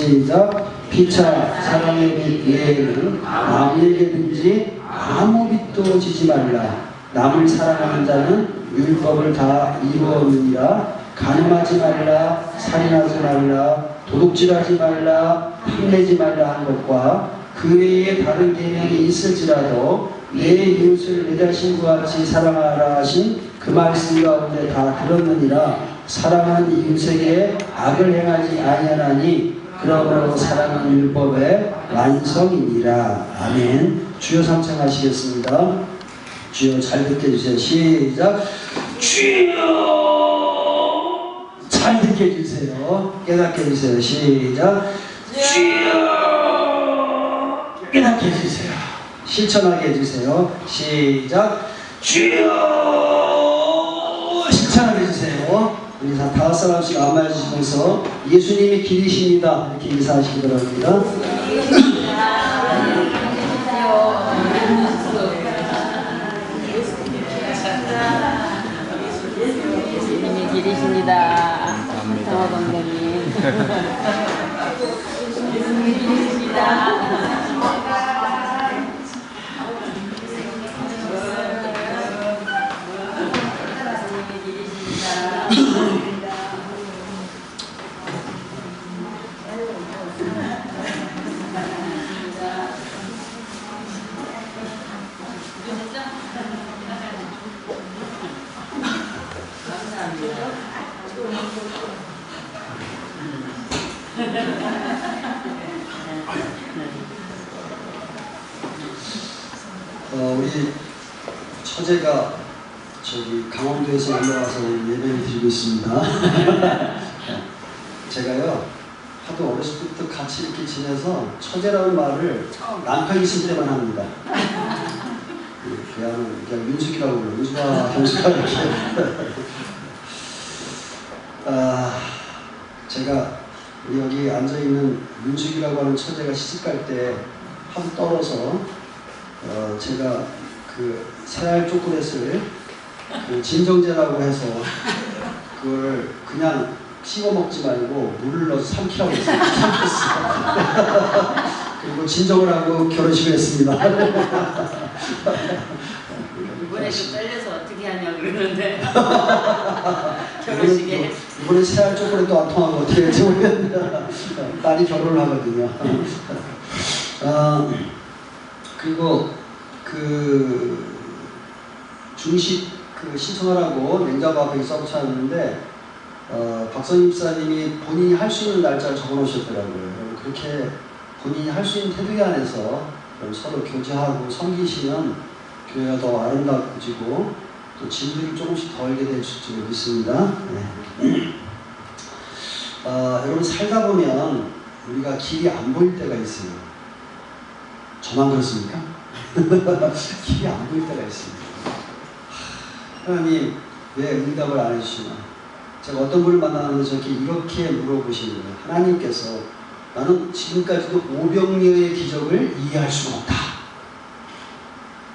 시작. 피차 사랑의 빛 외에는 남에게든지 아무 빛도 지지 말라. 남을 사랑하는 자는 율법을 다 이루었느니라. 간음하지 말라, 살인하지 말라, 도둑질하지 말라, 탐내지 말라 한 것과 그 외에 다른 계명이 있을지라도 내 이웃을 내 자신과 같이 사랑하라 하신 그 말씀 가운데 다 들었느니라. 사랑하는 이웃에게 악을 행하지 아니하나니 그러므로 사랑은 율법의 완성이니라. 아멘. 주여 삼창하시겠습니다. 주여 잘 듣게 해주세요. 시작. 주여 잘 듣게 해주세요. 깨닫게 해주세요. 시작. 주여 깨닫게 해주세요. 실천하게 해주세요. 시작. 주여 실천하게 해주세요. 우리 다섯 사람씩 안마해 주시면서 예수님이 길이십니다 이렇게 인사하시기 바랍니다. 예수님이 길이십니다. 정화 건강님. 예수님이 길이십니다. 우리 처제가 저기 강원도에서 올라와서 예배를 드리고 있습니다. 제가요 하도 어렸을 때부터 같이 이렇게 지내서 처제라는 말을 남편 있을 때만 합니다. 그냥 윤숙이라고 불러요. 윤숙아, 경숙아 이렇게. 제가 여기 앉아있는 윤숙이라고 하는 처제가 시집갈 때 하도 떨어서 제가 그 새알 초콜릿을 그 진정제라고 해서 그걸 그냥 씹어 먹지 말고 물을 넣어서 삼키라고 했어요. 삼켰어요. 그리고 진정을 하고 결혼식을 했습니다. 이번에 좀 떨려서 어떻게 하냐고 그러는데 결혼식에 이번에 새알 초콜릿도 안 통하고 어떻게 할지 모르겠는데 딸이 결혼을 하거든요. 그리고 그 중식 그 신청하라고 냉장고 앞에 써붙였는데 박선임 집사님이 본인이 할 수 있는 날짜를 적어놓으셨더라고요. 그렇게 본인이 할 수 있는 테두리 안에서 서로 교제하고 섬기시면 교회가 더 아름다워지고 또 진리를 조금씩 더 알게 될 줄 믿습니다. 네. 여러분 살다 보면 우리가 길이 안 보일 때가 있어요. 저만 그렇습니까? 길이 안 보일 때가 있습니다. 하나님 왜 응답을 안 해주시나? 제가 어떤 분을 만나는데 저렇게 이렇게 물어보시는 거예요. 하나님께서 나는 지금까지도 오병이어의 기적을 이해할 수가 없다.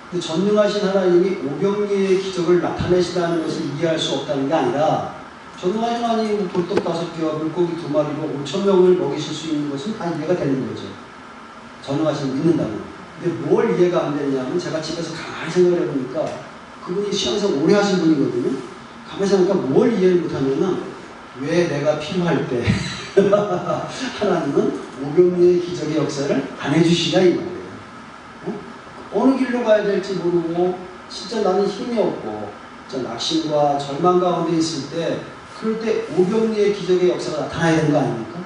근데 전능하신 하나님이 오병이어의 기적을 나타내시다는 것을 이해할 수 없다는 게 아니라 전능하신 하나님이 돌떡 5개와 물고기 2마리로 5,000명을 먹이실 수 있는 것은 다 이해가 되는 거죠. 전능하신 믿는다면. 근데 뭘 이해가 안 되냐면 제가 집에서 가만히 생각을 해보니까 그분이 시험에서 오래 하신 분이거든요. 가만히 생각하니까 뭘 이해를 못하냐면 왜 내가 필요할 때 하나님은 오병이어의 기적의 역사를 안 해주시냐 이 말이에요. 어느 길로 가야 될지 모르고 진짜 나는 힘이 없고 진짜 낙심과 절망 가운데 있을 때 그럴 때 오병이어의 기적의 역사가 나타나야 되는 거 아닙니까?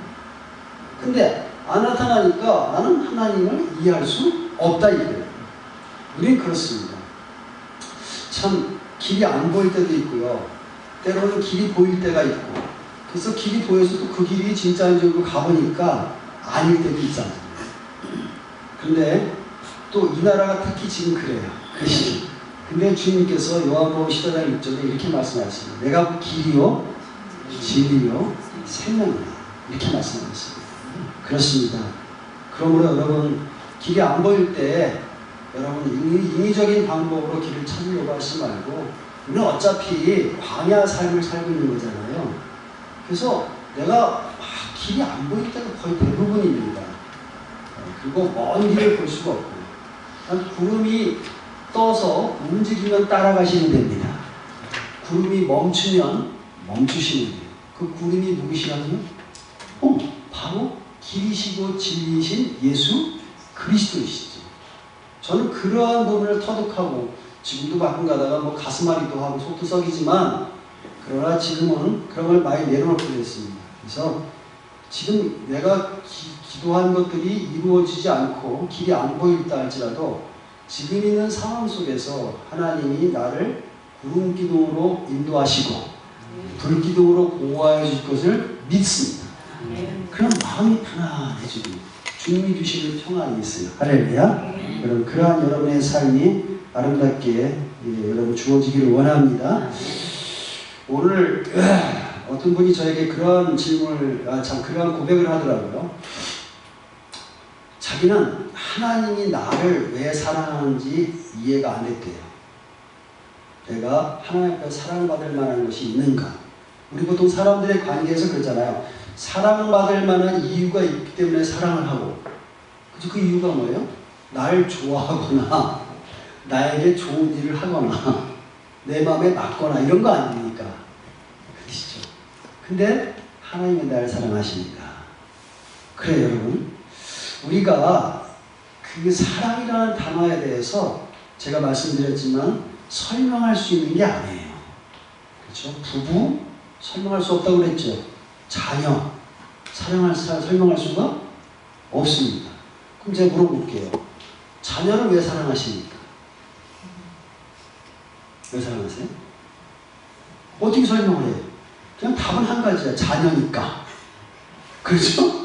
근데 안 나타나니까 나는 하나님을 이해할 수 없다 이거예요. 우린 그렇습니다. 참 길이 안 보일 때도 있고요. 때로는 길이 보일 때가 있고 그래서 길이 보여서도 그 길이 진짜인 줄 알고 가보니까 아닐 때도 있잖아요. 근데 또 이 나라가 특히 지금 그래요. 그 시기. 근데 주님께서 요한복음 10장 6절에 이렇게 말씀하십니다. 내가 길이요 진리요 생명이다. 이렇게 말씀하셨습니다. 그렇습니다. 그러므로 여러분 길이 안 보일 때 여러분 인위적인 방법으로 길을 찾으려고 하지 말고 우리는 어차피 광야 삶을 살고 있는 거잖아요. 그래서 내가 막 길이 안 보일 때가 거의 대부분입니다. 그리고 먼 길을 볼 수가 없고, 구름이 떠서 움직이면 따라가시면 됩니다. 구름이 멈추면 멈추시면 돼요. 그 구름이 누구시라고요? 바로 길이시고 진리이신 예수 그리스도이시죠. 저는 그러한 부분을 터득하고, 지금도 가끔 가다가 뭐 가슴앓이도 하고 속도 썩이지만, 그러나 지금은 그런 걸 많이 내려놓게 됐습니다. 그래서 지금 내가 기도한 것들이 이루어지지 않고 길이 안 보일다 할지라도 지금 있는 상황 속에서 하나님이 나를 구름 기둥으로 인도하시고 불기둥으로 보호하여 주실 것을 믿습니다. 그런 마음이 편안해지고 주님이 주시는 평안이 있어요. 할렐루야. 여러분, 그러한 여러분의 삶이 아름답게 여러분 주어지기를 원합니다. 오늘 어떤 분이 저에게 그런 질문을, 그런 고백을 하더라고요. 자기는 하나님이 나를 왜 사랑하는지 이해가 안 됐대요. 내가 하나님 앞에 사랑받을 만한 것이 있는가? 우리 보통 사람들의 관계에서 그러잖아요. 사랑받을 만한 이유가 있기 때문에 사랑을 하고, 그죠? 그 이유가 뭐예요? 나를 좋아하거나 나에게 좋은 일을 하거나 내 마음에 맞거나 이런 거 아닙니까? 그렇죠? 근데 하나님은 나를 사랑하십니다. 그래 여러분, 우리가 그 사랑이라는 단어에 대해서 제가 말씀드렸지만 설명할 수 있는 게 아니에요. 그렇죠? 부부 설명할 수 없다고 그랬죠. 자녀 설명할 수가 없습니다. 그럼 제가 물어볼게요. 자녀를 왜 사랑하십니까? 왜 사랑하세요? 어떻게 설명을 해요? 그냥 답은 한 가지야. 자녀니까. 그렇죠?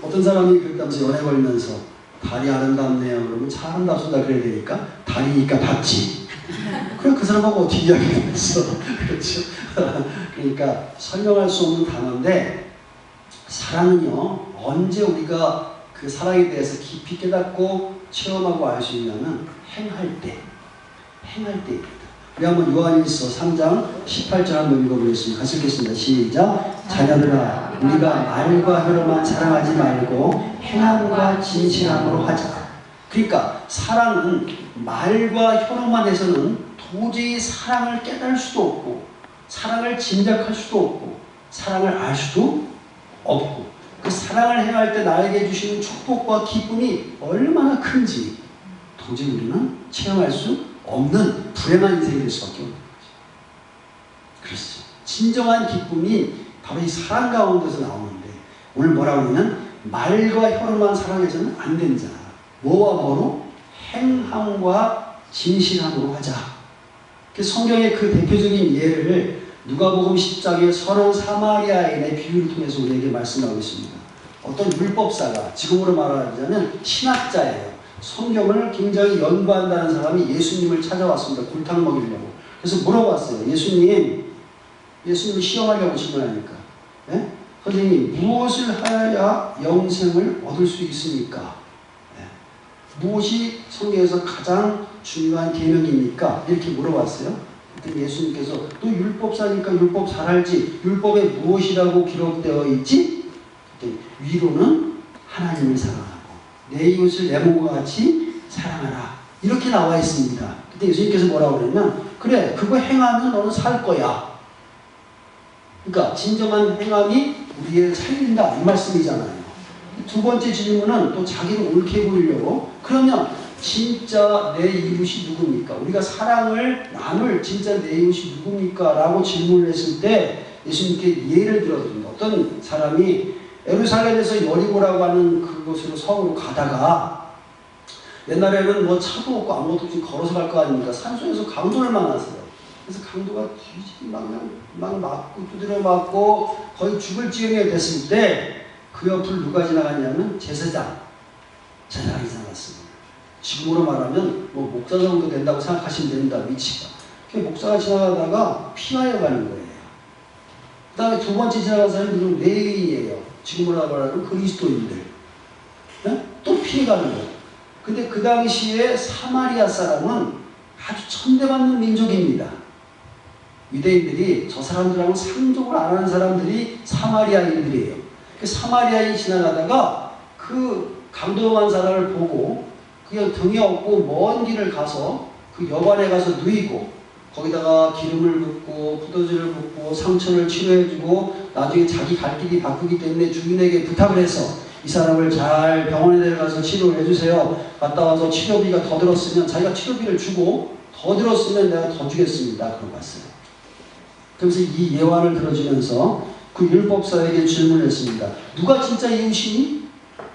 어떤 사람이 그러면서 연애 걸면서 달이 아름답네요. 그러면 차 아름답습니다. 그래야 되니까 달이니까 닿지. 그럼 그 사람하고 어떻게 이야기하겠어? 그렇죠? 그러니까 설명할 수 없는 단어인데, 사랑은요, 언제 우리가 그 사랑에 대해서 깊이 깨닫고 체험하고 알 수 있냐면 행할 때입니다. 우리 한번 요한일서 3장 18절 한번 읽어보겠습니다. 같이 읽겠습니다. 시작. 자녀들아, 우리가 말과 혀로만 사랑하지 말고 행함과 진실함으로 하자. 그러니까 사랑은 말과 혀로만 해서는 도저히 사랑을 깨달을 수도 없고, 사랑을 짐작할 수도 없고, 사랑을 알 수도 없고, 그 사랑을 행할 때 나에게 주시는 축복과 기쁨이 얼마나 큰지 도저히 우리는 체험할 수 없는 불행한 인생이 될 수밖에 없는 거죠. 그렇죠. 진정한 기쁨이 바로 이 사랑 가운데서 나오는데, 오늘 뭐라고 하냐면 말과 혀로만 사랑해서는 안 된다. 뭐와 뭐로? 행함과 진실함으로 하자. 성경의 그 대표적인 예를 누가복음 10장의 선한 사마리아인의 비유를 통해서 우리에게 말씀하고 있습니다. 어떤 율법사가, 지금으로 말하자면 신학자예요. 성경을 굉장히 연구한다는 사람이 예수님을 찾아왔습니다. 골탕 먹이려고. 그래서 물어봤어요. 예수님 시험하려고 질문하니까, 네? 선생님, 무엇을 하여야 영생을 얻을 수 있습니까? 네. 무엇이 성경에서 가장 중요한 계명입니까? 이렇게 물어봤어요. 그때 예수님께서, 또 율법사니까 율법 잘 알지? 율법에 무엇이라고 기록되어 있지? 그때 위로는 하나님을 사랑하고 내 이웃을 내 몸과 같이 사랑하라. 이렇게 나와 있습니다. 그때 예수님께서 뭐라고 그랬냐면, 그래, 그거 행하면 너는 살 거야. 그러니까 진정한 행함이 우리를 살린다, 이 말씀이잖아요. 두 번째 질문은 또 자기를 옳게 보이려고, 그러면 진짜 내 이웃이 누굽니까? 우리가 사랑을 나눌 진짜 내 이웃이 누굽니까? 라고 질문을 했을 때 예수님께 예를 들어줍니다. 어떤 사람이 예루살렘에서 여리고라고 하는 그곳으로 성으로 가다가, 옛날에는 뭐 차도 없고 아무것도 없이 걸어서 갈 거 아닙니까? 산속에서 강도를 만났어요. 그래서 강도가 뒤집이 막 맞고 두드려 맞고 거의 죽을 지경에 됐을 때 그 옆을 누가 지나갔냐면 제사장이 지나갔습니다. 지금으로 말하면 뭐 목사 정도 된다고 생각하시면 됩니다. 위치가. 목사가 지나가다가 피하여 가는 거예요. 그 다음에 두 번째 지나간 사람이 누군 레위인이에요. 지금으로 말하면 그리스도인들. 네? 또 피해가는 거예요. 근데 그 당시에 사마리아 사람은 아주 천대받는 민족입니다. 유대인들이 저 사람들하고 상종을 안 하는 사람들이 사마리아인들이에요. 그 사마리아인이 지나가다가 그 강도한 사람을 보고 그냥 등에 업고 먼 길을 가서 그 여관에 가서 누이고 거기다가 기름을 붓고 포도주를 붓고 상처를 치료해주고 나중에 자기 갈 길이 바쁘기 때문에 주인에게 부탁을 해서 이 사람을 잘 병원에 데려가서 치료를 해주세요. 갔다 와서 치료비가 더 들었으면 자기가 치료비를 주고 더 들었으면 내가 더 주겠습니다. 그러고 갔어요. 그래서 이 예화를 들어주면서 그 율법사에게 질문했습니다. 누가 진짜 이웃이니?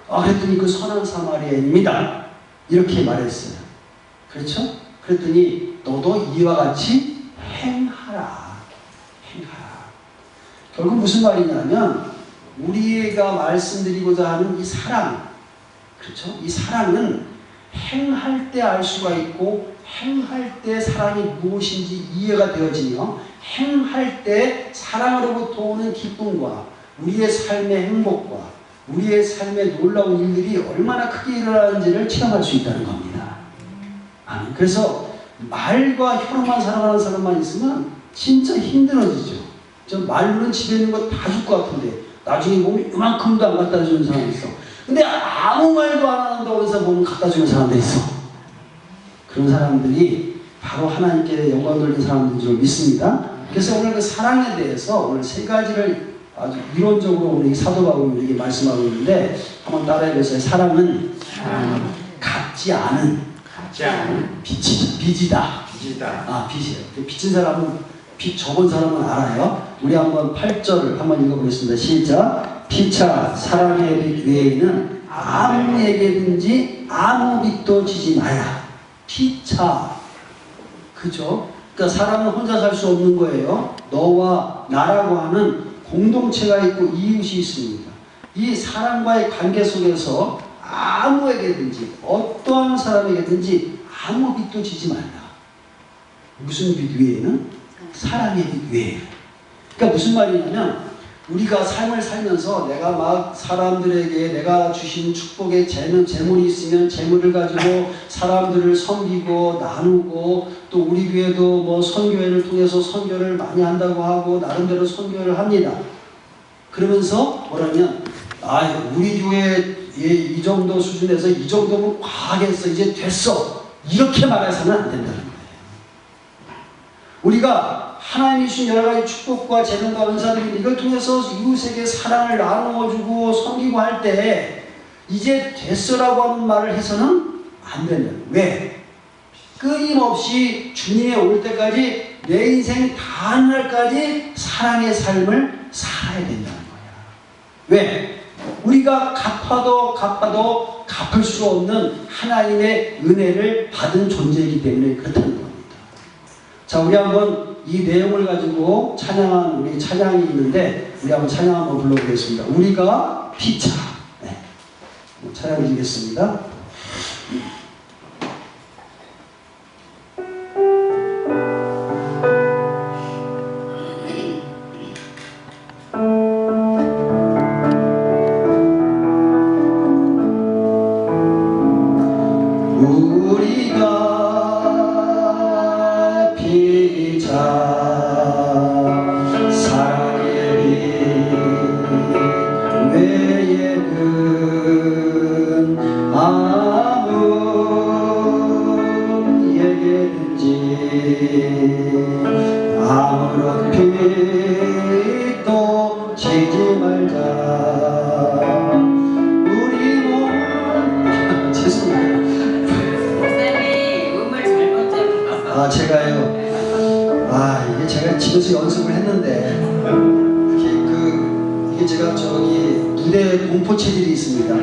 그랬더니 그 선한 사마리아인입니다. 이렇게 말했어요. 그렇죠? 그랬더니 너도 이와 같이 행하라. 행하라. 결국 무슨 말이냐면 우리가 말씀드리고자 하는 이 사랑, 그렇죠? 이 사랑은 행할 때 알 수가 있고 행할 때 사랑이 무엇인지 이해가 되어지며 행할 때 사랑으로부터 오는 기쁨과 우리의 삶의 행복과 우리의 삶의 놀라운 일들이 얼마나 크게 일어나는지를 체험할 수 있다는 겁니다. 아멘. 그래서 말과 혀로만 살아가는 사람만 있으면 진짜 힘들어지죠. 저 말로는 집에 있는 거 다 줄 것 같은데 나중에 보면 이만큼도 안 갖다 주는 사람이 있어. 근데 아무 말도 안 한다고 해서 보면 갖다 주는 사람도 있어. 그런 사람들이 바로 하나님께 영광 돌리는 사람들인 줄 믿습니다. 그래서 오늘 그 사랑에 대해서 오늘 세 가지를 아주 이론적으로 오늘 사도 바울이 말씀하고 있는데 한번 따라해보세요. 사랑은 같지 않은 빚이다. 빚이에요. 빚진 사람은 빚 접은 사람은 알아요. 우리 한번 8절을 한번 읽어보겠습니다. 시작. 피차 사랑의 빚 외에는 아무에게든지 아무 빚도 지지 마라. 피차. 그죠? 그러니까 사람은 혼자 살 수 없는 거예요. 너와 나라고 하는 공동체가 있고 이웃이 있습니다. 이 사랑과의 관계 속에서 아무에게든지 어떠한 사람에게든지 아무 빚도 지지 말라. 무슨 빚 외에는? 사랑의 빚 외에. 그러니까 무슨 말이냐면 우리가 삶을 살면서 내가 막 사람들에게 내가 주신 축복의 재물이 있으면 재물을 가지고 사람들을 섬기고 나누고 또 우리 교회도 뭐 선교회를 통해서 선교를 많이 한다고 하고 나름대로 선교를 합니다. 그러면서 뭐라면 우리 교회 이 정도 수준에서 이 정도면 과하겠어. 이제 됐어. 이렇게 말해서는 안 된다는 거예요. 우리가 하나님이 주신 여러 가지 축복과 재능과 은사들이 이걸 통해서 이웃에게 사랑을 나누어주고 섬기고 할 때 이제 됐어라고 하는 말을 해서는 안 된다. 왜? 끊임없이 주님의 올 때까지 내 인생 다한 날까지 사랑의 삶을 살아야 된다는 거야. 왜? 우리가 갚아도 갚을 수 없는 하나님의 은혜를 받은 존재이기 때문에 그렇다는 겁니다. 자, 우리 한번 이 내용을 가지고 찬양한 우리 찬양이 있는데 우리 한번 찬양 한번 불러보겠습니다. 우리가 피차. 네. 찬양 드리겠습니다. 아무런 빚도 지지 말자. 우리 몸 죄송해요. 목사님 음을 잘못 잡았어. 제가요. 이게 제가 집에서 연습을 했는데 이게 제가 저기 무대에 공포 체질이 있습니다.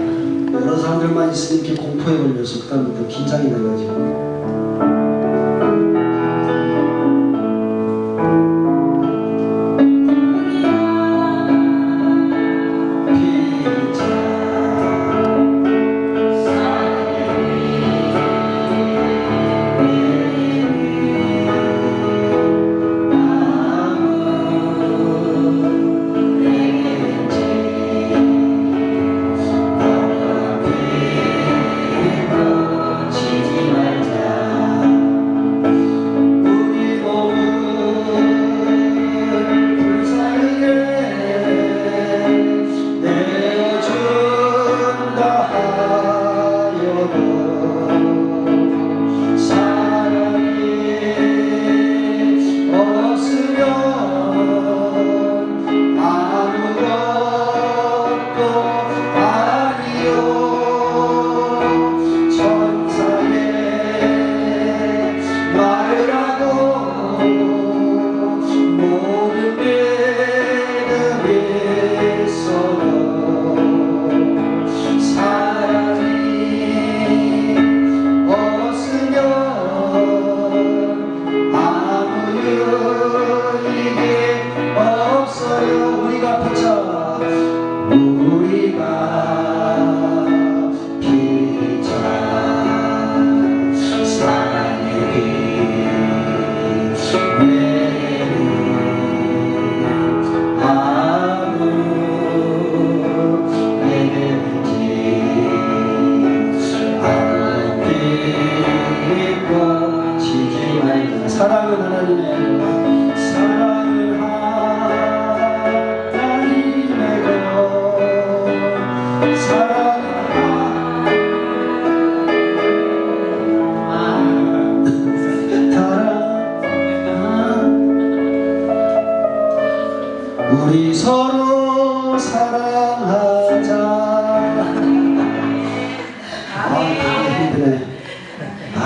여러 사람들만 있으면 이렇게 공포에 걸려서 그다음부터 긴장이 돼가지고. 지지 말자.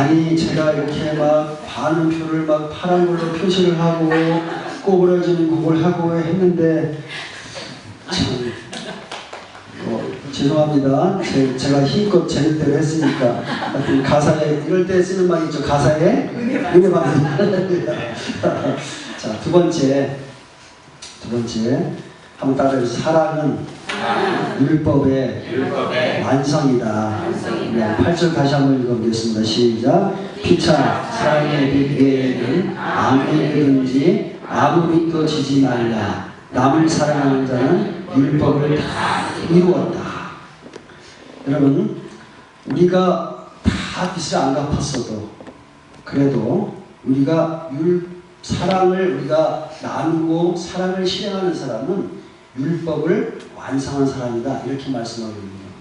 아니 제가 이렇게 막 반음표를 막 파란 걸로 표시를 하고 꼬부러지는 곡을 하고 했는데 참 죄송합니다. 제가 힘껏 재능대로 했으니까 하여튼 가사에 이럴 때 쓰는 말이 있죠. 가사에 은혜 받는. 자, 두 번째 한번 따라해주세요. 사랑은 율법의 완성이다. 8절 다시 한번 읽어보겠습니다. 시작. 피차 사랑의 비밀에는 아무리든지 아무 믿도 지지 말라. 남을 사랑하는 자는 율법을 다 이루었다. 여러분, 우리가 다 빚을 안 갚았어도 그래도 우리가 사랑을 우리가 나누고 사랑을 실행하는 사람은 율법을 완성한 사람이다. 이렇게 말씀하고 있는 겁니다.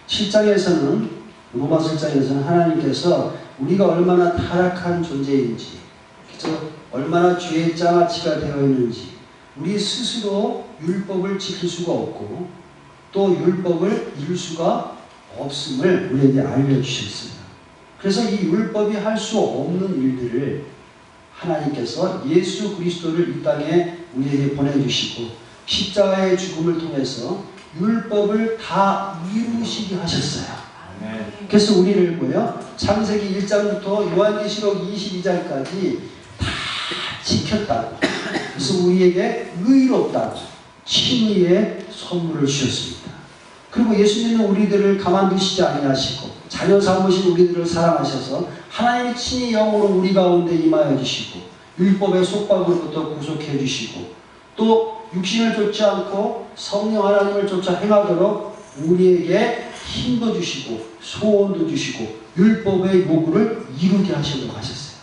7장에서는 로마서 7장에서는 하나님께서 우리가 얼마나 타락한 존재인지, 그래서 얼마나 죄의 장아찌가 되어 있는지, 우리 스스로 율법을 지킬 수가 없고 또 율법을 이룰 수가 없음을 우리에게 알려주셨습니다. 그래서 이 율법이 할 수 없는 일들을 하나님께서 예수 그리스도를 이 땅에 우리에게 보내주시고 십자가의 죽음을 통해서 율법을 다 이루시게 하셨어요. 그래서 우리를 뭐요? 창세기 1장부터 요한계시록 22장까지 다 지켰다고. 그래서 우리에게 의롭다고 칭의의 선물을 주셨습니다. 그리고 예수님은 우리들을 가만두시지 아니하시고 자녀 삼으신 우리들을 사랑하셔서 하나님의 친히 영으로 우리 가운데 임하여 주시고 율법의 속박으로부터 구속해 주시고 또 육신을 쫓지 않고 성령 하나님을 쫓아 행하도록 우리에게 힘도 주시고 소원도 주시고 율법의 요구를 이루게 하시도록 하셨어요.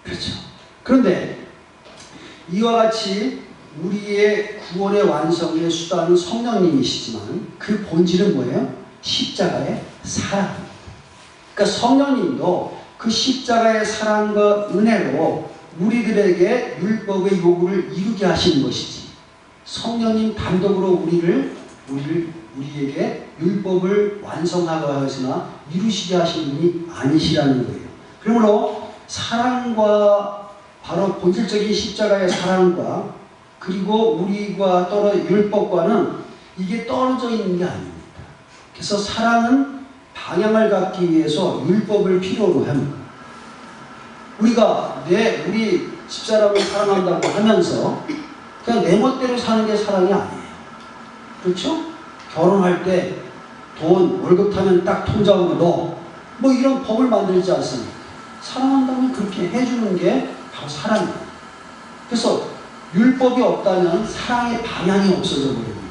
그렇죠. 그런데 이와 같이 우리의 구원의 완성의 수단은 성령님이시지만 그 본질은 뭐예요? 십자가의 사랑입니다. 그러니까 성령님도 그 십자가의 사랑과 은혜로 우리들에게 율법의 요구를 이루게 하시는 것이지 성령님 단독으로 우리에게 율법을 완성하게 하시나 이루시게 하시는 분이 아니시라는 거예요. 그러므로 사랑과 바로 본질적인 십자가의 사랑과 그리고 우리가 율법과는 이게 떨어져 있는 게 아닙니다. 그래서 사랑은 방향을 갖기 위해서 율법을 필요로 합니다. 우리가 우리 집사람을 사랑한다고 하면서 그냥 내 멋대로 사는 게 사랑이 아니에요. 그렇죠? 결혼할 때 돈, 월급 타면 딱 통장으로 넣어. 뭐 이런 법을 만들지 않습니까? 사랑한다면 그렇게 해주는 게 바로 사랑이에요. 그래서 율법이 없다면 사랑의 방향이 없어져 버립니다.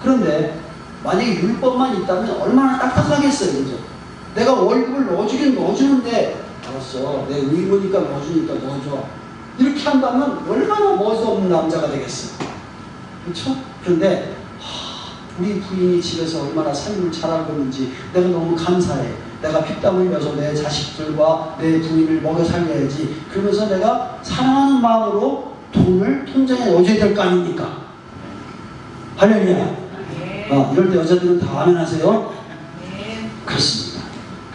그런데 만약에 율법만 있다면 얼마나 딱딱하겠어요. 그죠? 내가 월급을 넣어주긴 넣어주는데 알았어. 내 의무니까 넣어주니까 넣어줘. 이렇게 한다면 얼마나 멋없는 남자가 되겠어요. 그렇죠? 그런데 우리 부인이 집에서 얼마나 삶을 잘하고 있는지 내가 너무 감사해. 내가 피땀 흘려서 내 자식들과 내 부인을 먹여 살려야지. 그러면서 내가 사랑하는 마음으로 돈을 통장에 넣어줘야 될 거 아닙니까? 할렐루야. 이럴 때 여자들은 다 아멘하세요? 그렇습니다.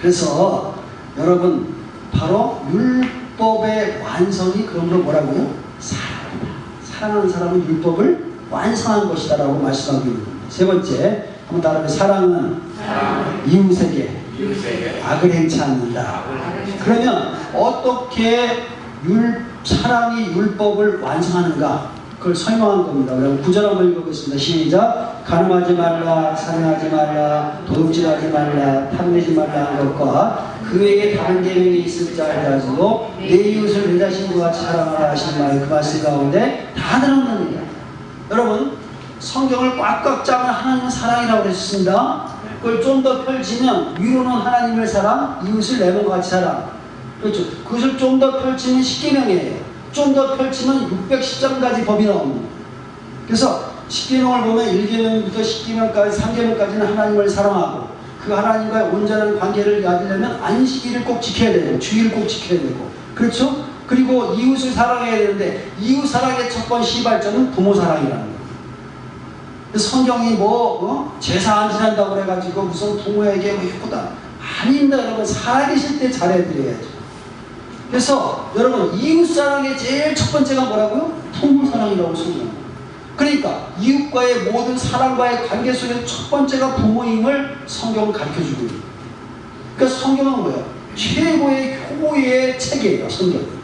그래서 여러분 바로 율법의 완성이 그러므로 뭐라고요? 사랑이다. 사랑하는 사람은 율법을 완성한 것이다 라고 말씀하고 있는 겁니다. 세 번째 한번 따라해. 사랑은 이웃에게 악을 행치 않는다. 그러면 어떻게 사랑이 율법을 완성하는가? 그걸 설명한 겁니다. 그럼 9절 한번 읽어보겠습니다. 시작. 간음하지 말라, 살인하지 말라, 도둑질하지 말라, 탐내지 말라 하는 것과 그 외에 다른 계명이 있을지 알지라도 내 이웃을 내 자신과 같이 사랑하라 하시는 말, 그 말씀 가운데 다 들었느니라. 여러분 성경을 꽉꽉 짜면 하나님은 사랑이라고 했습니다. 그걸 좀 더 펼치면 위로는 하나님을 사랑, 이웃을 내 몸과 같이 사랑. 그렇죠. 그것을 좀 더 펼치면 십계명이에요. 좀 더 펼치면 610장까지 법이 나옵니다. 그래서 십계명을 보면 1계명부터 10계명까지 3계명까지는 하나님을 사랑하고 그 하나님과의 온전한 관계를 가지려면 안식일을 꼭 지켜야 되고 주일을 꼭 지켜야 되고 그렇죠? 그리고 이웃을 사랑해야 되는데 이웃 사랑의 첫 번째 시발점은 부모 사랑이라는 거예요. 성경이 제사 안 지낸다고 그래가지고 무슨 부모에게 효다 아닙니다. 여러분, 살아계실 때 잘해드려야죠. 그래서 여러분, 이웃사랑의 제일 첫 번째가 뭐라고요? 부모사랑이라고 소개합니다. 그러니까 이웃과의 모든 사랑과의 관계 속에 첫 번째가 부모임을 성경은 가르쳐주고 있습니다. 그러니까 성경은 뭐예요? 최고의 효의 책이에요. 성경은.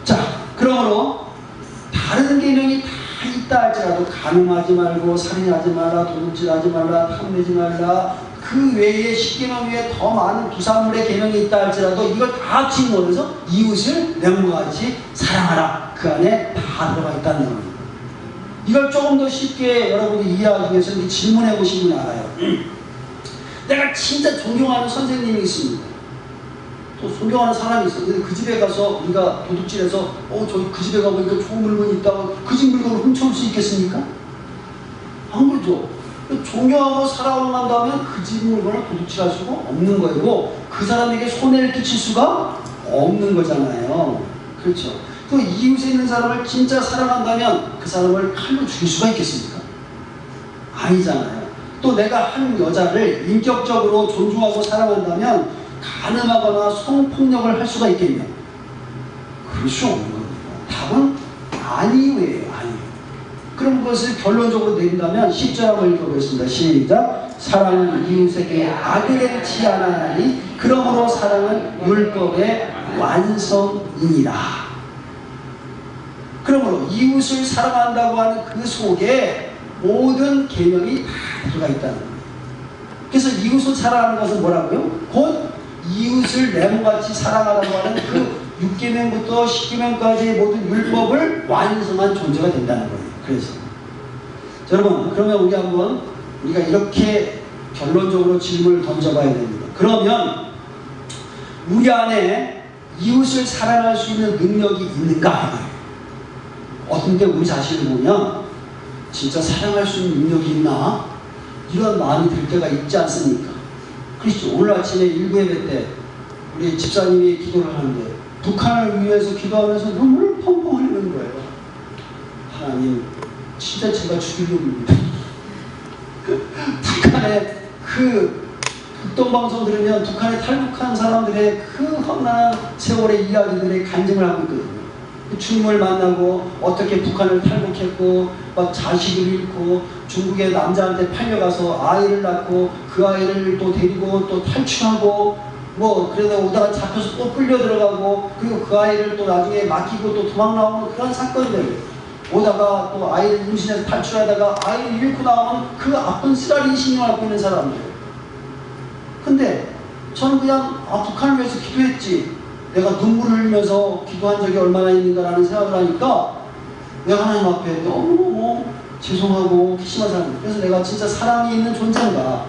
자, 그러므로 다른 계명이 다 있다 할지라도 간음하지 말고, 살인하지 말라, 도둑질하지 말라, 탐내지 말라, 그 외에 10계명 외에 더 많은 부산물의 계명이 있다 할지라도 이걸 다 합치면서 이웃을 내 몸과 같이 사랑하라, 그 안에 다 들어가 있다는 겁니다. 이걸 조금 더 쉽게 여러분이 이해하기 위해서 이렇게 질문해 보시면 알아요. 내가 진짜 존경하는 선생님이 있습니다. 또 존경하는 사람이 있어요. 근데 그 집에 가서 우리가 도둑질해서 저기 그 집에 가보니까 좋은 물건이 있다고 그 집 물건을 훔쳐올 수 있겠습니까? 안 그러죠. 존경하고 사랑한다면 그 집 물건을 도둑질할 수가 없는 거고, 그 사람에게 손해를 끼칠 수가 없는 거잖아요. 그렇죠. 또 이웃에 있는 사람을 진짜 사랑한다면 그 사람을 칼로 죽일 수가 있겠습니까? 아니잖아요. 또 내가 한 여자를 인격적으로 존중하고 사랑한다면 간음하거나 성폭력을 할 수가 있겠냐? 그럴 수 없는 겁니다. 답은 아니에요. 아니에요. 그럼 그것을 결론적으로 내린다면 10절 한번 읽어보겠습니다. 시작. 사랑은 이웃에게 악을 행치 않아야하니 그러므로 사랑은 율법의 완성이니라. 그러므로 이웃을 사랑한다고 하는 그 속에 모든 계명이 다 들어가 있다는 거예요. 그래서 이웃을 사랑하는 것은 뭐라고요? 곧 이웃을 내 몸같이 사랑하라고 하는 그 6계명부터 10계명까지의 모든 율법을 완성한 존재가 된다는 거예요. 그래서 여러분, 그러면 우리가 이렇게 결론적으로 질문을 던져봐야 됩니다. 그러면 우리 안에 이웃을 사랑할 수 있는 능력이 있는가? 어떤 때 우리 자신을 보면 진짜 사랑할 수 있는 능력이 있나? 이런 마음이 들 때가 있지 않습니까? 그렇죠. 오늘 아침에 일부 예배 때 우리 집사님이 기도를 하는데 북한을 위해서 기도하면서 눈물을 펑펑 흘리는 거예요. 하나님, 진짜 제가 죽이려고입니다. 북한의 그 극동방송 들으면 북한에 탈북한 사람들의 그 험난한 세월의 이야기들의 간증을 하고 있거든요. 주님을 만나고 어떻게 북한을 탈북했고 막 자식을 잃고 중국의 남자한테 팔려가서 아이를 낳고 그 아이를 또 데리고 또 탈출하고 그러다 오다가 잡혀서 또 끌려 들어가고 그리고 그 아이를 또 나중에 맡기고 또 도망 나오는 그런 사건들, 오다가 또 아이를 임신해서 탈출하다가 아이를 잃고 나오는 그 아픈 쓰라린 인신을 갖고 있는 사람들. 근데 저는 그냥 북한을 위해서 기도했지, 내가 눈물을 흘리면서 기도한 적이 얼마나 있는가라는 생각을 하니까 내가 하나님 앞에 너무너무 죄송하고 기심한 사람. 그래서 내가 진짜 사랑이 있는 존재인가?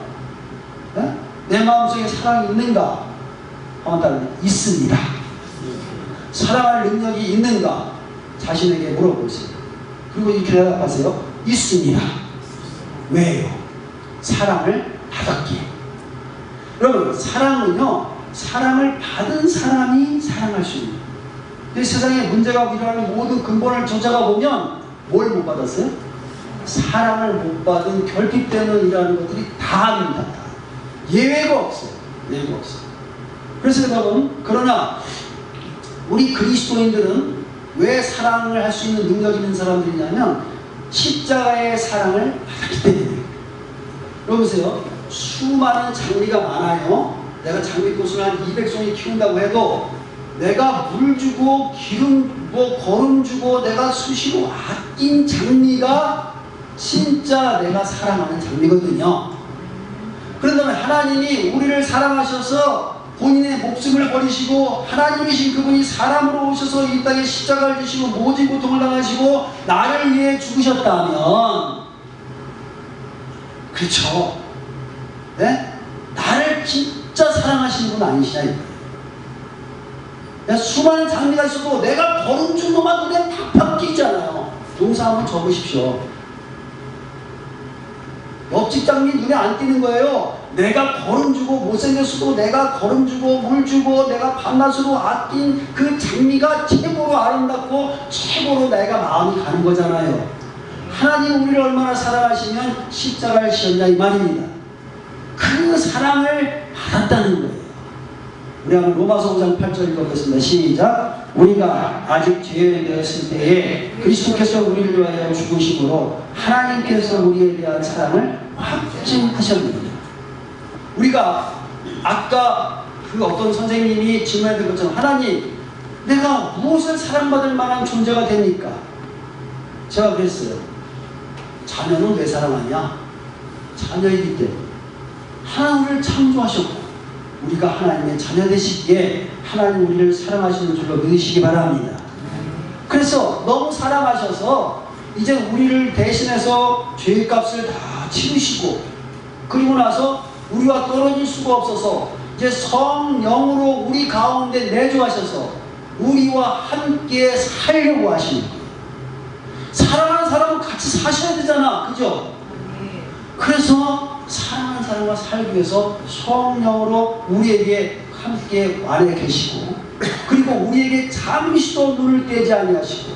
네? 내 마음속에 사랑이 있는가? 있습니다. 사랑할 능력이 있는가? 자신에게 물어보세요. 그리고 이렇게 대답하세요. 있습니다. 왜요? 사랑을 받았기에. 여러분, 사랑은요, 사랑을 받은 사람이 사랑할 수 있는. 근데 세상에 문제가 일어나는 모든 근본을 찾아가 보면 뭘 못 받았어요? 사랑을 못 받은 결핍되는 일하는 것들이 다 아닙니다. 예외가 없어요. 예외가 없어요. 그래서 여러분, 그러나 우리 그리스도인들은 왜 사랑을 할 수 있는 능력이 있는 사람들이냐면 십자가의 사랑을 받았기 때문에. 여러분보세요. 수많은 장미가 많아요. 내가 장미꽃을 한 200송이 키운다고 해도 내가 물 주고 기름 거름 주고 내가 수시로 아낀 장미가 진짜 내가 사랑하는 장미거든요. 그런다면 하나님이 우리를 사랑하셔서 본인의 목숨을 버리시고 하나님이신 그분이 사람으로 오셔서 이 땅에 십자가를 지시고 모진 고통을 당하시고 나를 위해 죽으셨다면, 그렇죠, 네? 나를 진짜 사랑하시는 분 아니시냐. 수많은 장미가 있어도 내가 거름 준 놈만 눈에 팍팍 띄잖아요. 용사 한번 적으십시오. 옆집 장미 눈에 안 띄는 거예요. 내가 거름 주고 못생겼어도 내가 거름 주고 물 주고 내가 밤낮으로 아낀 그 장미가 최고로 아름답고 최고로 내가 마음이 가는 거잖아요. 하나님 우리를 얼마나 사랑하시면 십자가를 지었냐 이 말입니다. 그 사랑을 받았다는 거예요. 우리 한번 로마서 5장 8절 읽어보겠습니다. 시작. 우리가 아직 죄인이 되었을 때에 그리스도께서 우리를 위하여 죽으심으로 하나님께서 우리에 대한 사랑을 확증하셨느니라. 우리가 아까 그 어떤 선생님이 질문했던 것처럼 하나님, 내가 무엇을 사랑받을 만한 존재가 됩니까? 제가 그랬어요. 자녀는 왜 사랑하냐? 자녀이기 때문에. 하나님을 창조하셨고 우리가 하나님의 자녀 되시기에 하나님 우리를 사랑하시는 줄로 믿으시기 바랍니다. 그래서 너무 사랑하셔서 이제 우리를 대신해서 죄값을 다 치르시고 그리고 나서 우리와 떨어질 수가 없어서 이제 성령으로 우리 가운데 내주하셔서 우리와 함께 살려고 하시는 거예요. 사랑하는 사람은 같이 사셔야 되잖아. 그죠? 그래서 사랑하는 사람과 살기 위해서 성령으로 우리에게 함께 안에 계시고 그리고 우리에게 잠시도 눈을 떼지 아니하시고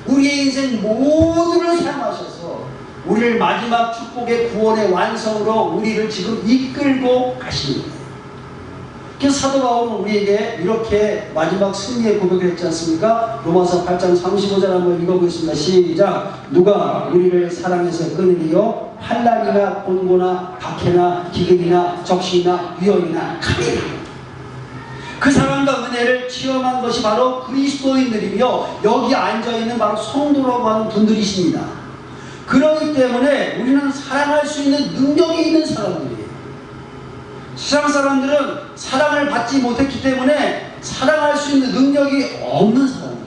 우리의 인생 모두를 사용하셔서 우리를 마지막 축복의 구원의 완성으로 우리를 지금 이끌고 가시는 거예요. 그래서 사도 바울은 우리에게 이렇게 마지막 승리의 고백을 했지 않습니까? 로마서 8장 35절 한번 읽어보겠습니다. 시작. 누가 우리를 사랑해서 끊으리요? 환난이나 곤고나 박해나 기근이나 적신이나 위험이나 칼이나. 그 사랑과 은혜를 체험한 것이 바로 그리스도인들이며 여기 앉아있는 바로 성도라고 하는 분들이십니다. 그렇기 때문에 우리는 사랑할 수 있는 능력이 있는 사람들이에요. 세상 사람들은 사랑을 받지 못했기 때문에 사랑할 수 있는 능력이 없는 사람입니다.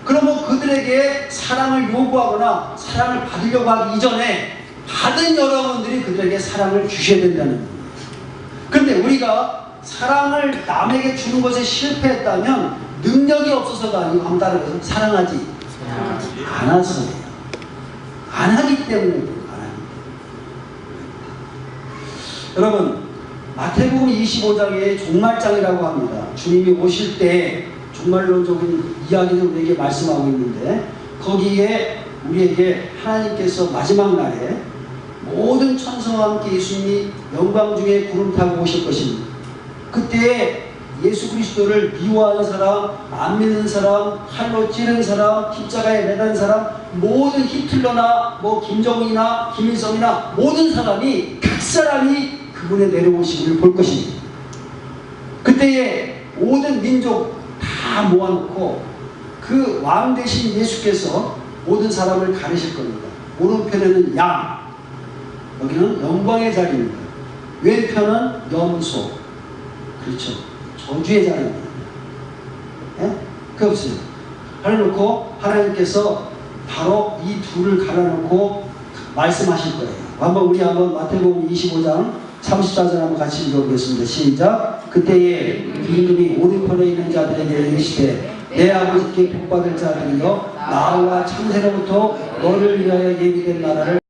그러면 그들에게 사랑을 요구하거나 사랑을 받으려고 하기 이전에 받은 여러분들이 그들에게 사랑을 주셔야 된다는 겁니다. 그런데 우리가 사랑을 남에게 주는 것에 실패했다면 능력이 없어서가 아니고 한번 따라해서 사랑하지 않아서예요. 안 하기 때문에 안 합니다. 여러분, 마태복음 25장의 종말장이라고 합니다. 주님이 오실 때 종말론적인 이야기를 우리에게 말씀하고 있는데 거기에 우리에게 하나님께서 마지막 날에 모든 천사와 함께 예수님이 영광 중에 구름 타고 오실 것입니다. 그때 예수 그리스도를 미워하는 사람, 안 믿는 사람, 칼로 찌른 사람, 십자가에 매단 사람, 모든 히틀러나 김정은이나 김일성이나 모든 사람이 각 사람이 그분의 내려오심을 볼 것입니다. 그때에 모든 민족 다 모아놓고 그 왕 대신 예수께서 모든 사람을 가르실 겁니다. 오른편에는 양, 여기는 영광의 자리입니다. 왼편은 염소, 그렇죠, 저주의 자리입니다. 예? 그 없어요. 갈라놓고 하나님께서 바로 이 둘을 갈라놓고 말씀하실 거예요. 우리 한번 마태복음 25장 34절 한번 같이 읽어보겠습니다. 시작. 그때에 임금이 오른편에 있는 자들에게 이르시되 내 아버지께 복받을 자들이여 나와 창세로부터 너를 위하여 예비된 나라를